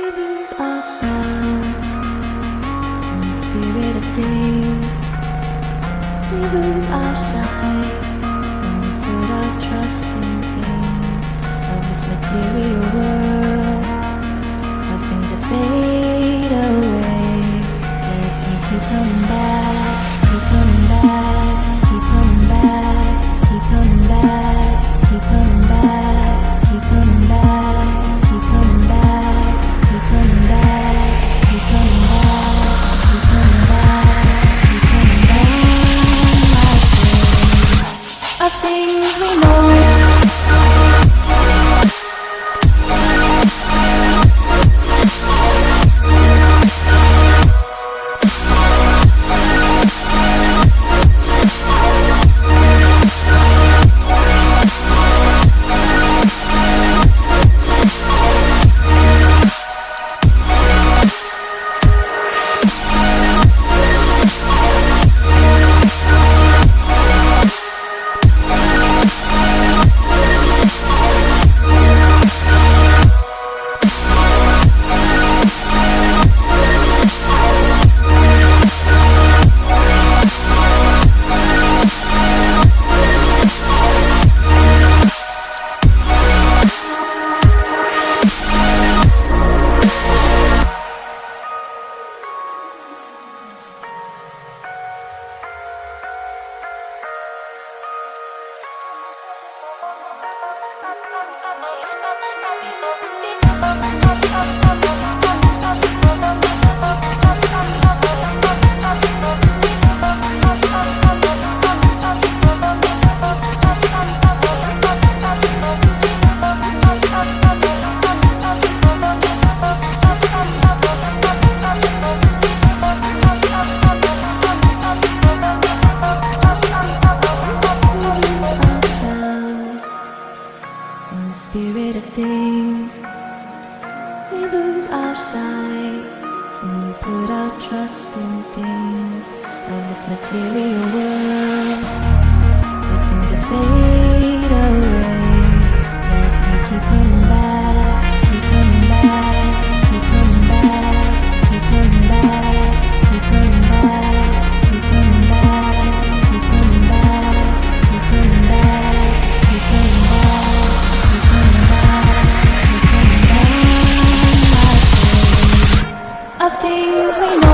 We lose ourselves in the spirit of things. We lose our sight when we put our trust in things of this material world, of things that fade away. Yet we keep coming back, keep coming back, keep coming back, keep coming back, keep coming back, keep coming back, keep coming back, keep coming back, keep coming back, keep coming back, keep coming back, of things we know. Spirit of things, we lose our sight when we put our trust in things of this material world, the things that fade away. Yet we keep coming back, keep coming back, keep coming back, keep coming back, keep coming back, keep coming back, keep coming back, keep coming back, keep coming back. Of things we know.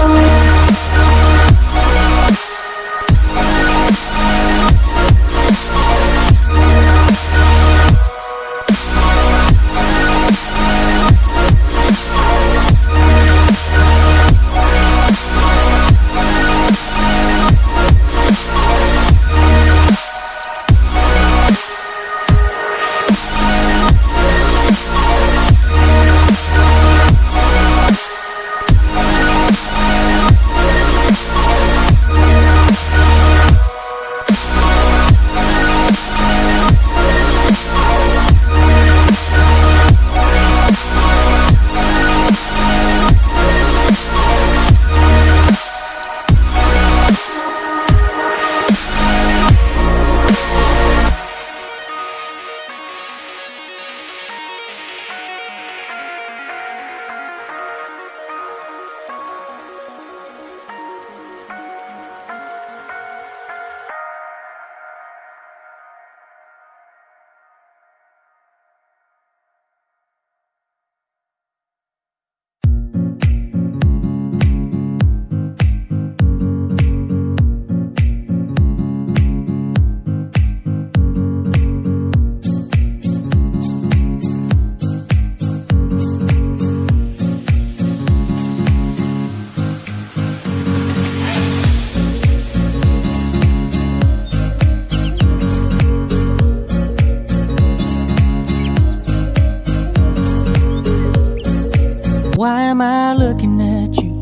Why am I looking at you?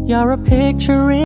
You're a picture in